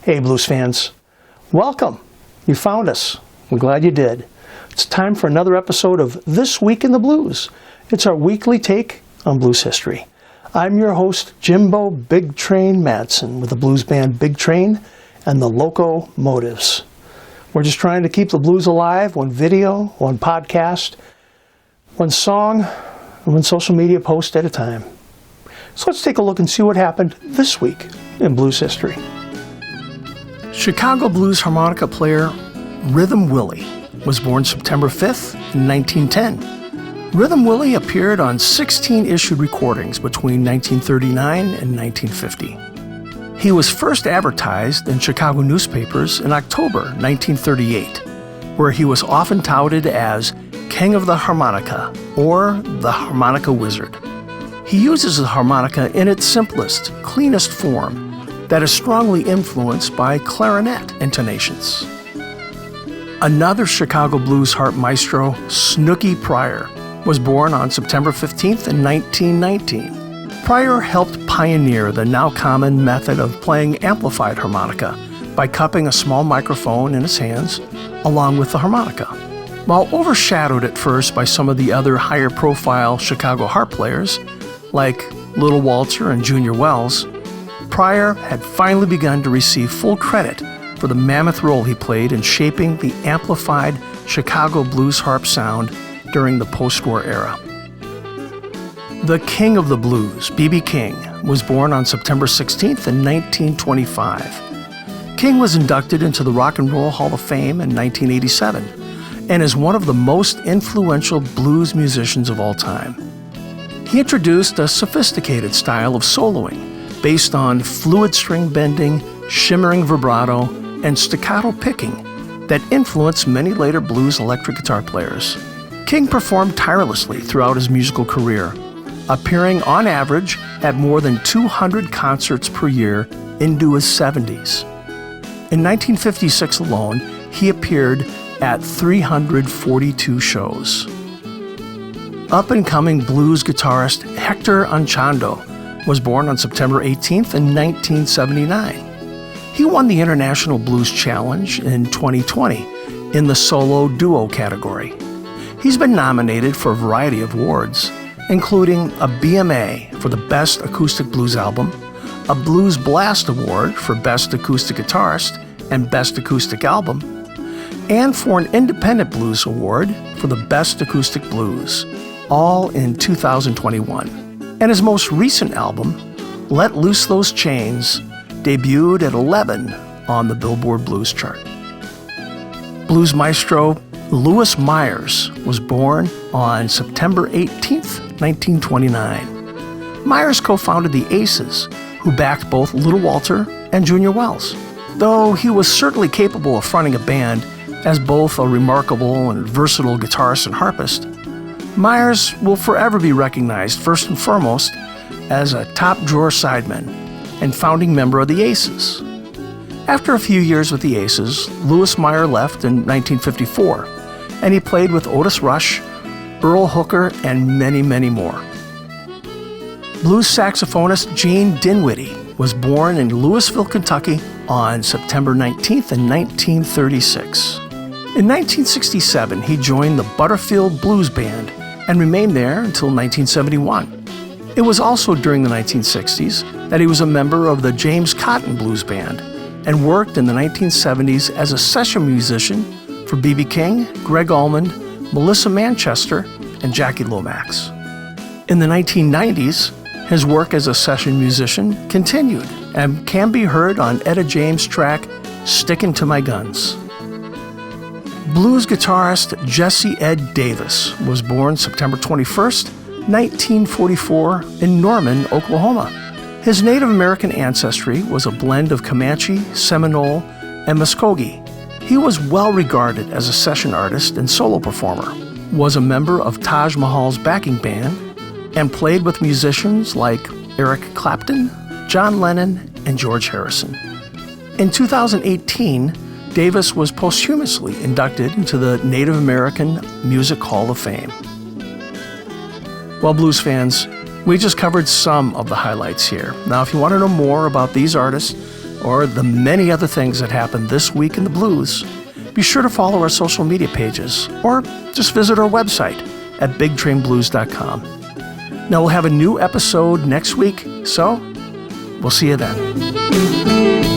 Hey blues fans, welcome. You found us. We're glad you did. It's time for another episode of This Week in the Blues. It's our weekly take on blues history. I'm your host, Jimbo Big Train Madsen, with the blues band Big Train and the Locomotives. We're just trying to keep the blues alive, one video, one podcast, one song, and one social media post at a time. So let's take a look and see what happened this week in blues history. Chicago blues harmonica player Rhythm Willie was born September 5th in 1910. Rhythm Willie appeared on 16 issued recordings between 1939 and 1950. He was first advertised in Chicago newspapers in October 1938, where he was often touted as King of the Harmonica or the Harmonica Wizard. He uses the harmonica in its simplest, cleanest form that is strongly influenced by clarinet intonations. Another Chicago blues harp maestro, Snooky Pryor, was born on September 15th in 1919. Pryor helped pioneer the now common method of playing amplified harmonica by cupping a small microphone in his hands along with the harmonica. While overshadowed at first by some of the other higher profile Chicago harp players, like Little Walter and Junior Wells, Pryor had finally begun to receive full credit for the mammoth role he played in shaping the amplified Chicago blues harp sound during the post-war era. The King of the Blues, B.B. King, was born on September 16th in 1925. King was inducted into the Rock and Roll Hall of Fame in 1987 and is one of the most influential blues musicians of all time. He introduced a sophisticated style of soloing based on fluid string bending, shimmering vibrato, and staccato picking that influenced many later blues electric guitar players. King performed tirelessly throughout his musical career, appearing on average at more than 200 concerts per year into his 70s. In 1956 alone, he appeared at 342 shows. Up-and-coming blues guitarist Hector Anchondo was born on September 18th in 1979. He won the International Blues Challenge in 2020 in the solo duo category. He's been nominated for a variety of awards, including a BMA for the Best Acoustic Blues Album, a Blues Blast Award for Best Acoustic Guitarist and Best Acoustic Album, and for an Independent Blues Award for the Best Acoustic Blues, all in 2021. And his most recent album, Let Loose Those Chains, debuted at 11 on the Billboard Blues chart. Blues maestro Louis Myers was born on September 18th, 1929. Myers co-founded the Aces, who backed both Little Walter and Junior Wells. Though he was certainly capable of fronting a band as both a remarkable and versatile guitarist and harpist, Myers will forever be recognized first and foremost as a top-drawer sideman and founding member of the Aces. After a few years with the Aces, Louis Myers left in 1954, and he played with Otis Rush, Earl Hooker, and many, many more. Blues saxophonist Gene Dinwiddie was born in Louisville, Kentucky on September 19th in 1936. In 1967, he joined the Butterfield Blues Band and remained there until 1971. It was also during the 1960s that he was a member of the James Cotton Blues Band and worked in the 1970s as a session musician for B.B. King, Greg Allman, Melissa Manchester, and Jackie Lomax. In the 1990s, his work as a session musician continued and can be heard on Etta James' track, Stickin' to My Guns. Blues guitarist Jesse Ed Davis was born September 21st, 1944 in Norman, Oklahoma. His Native American ancestry was a blend of Comanche, Seminole, and Muskogee. He was well regarded as a session artist and solo performer, was a member of Taj Mahal's backing band, and played with musicians like Eric Clapton, John Lennon, and George Harrison. In 2018, Davis was posthumously inducted into the Native American Music Hall of Fame. Well, blues fans, we just covered some of the highlights here. Now, if you want to know more about these artists or the many other things that happened this week in the blues, be sure to follow our social media pages or just visit our website at bigtrainblues.com. Now we'll have a new episode next week, so we'll see you then.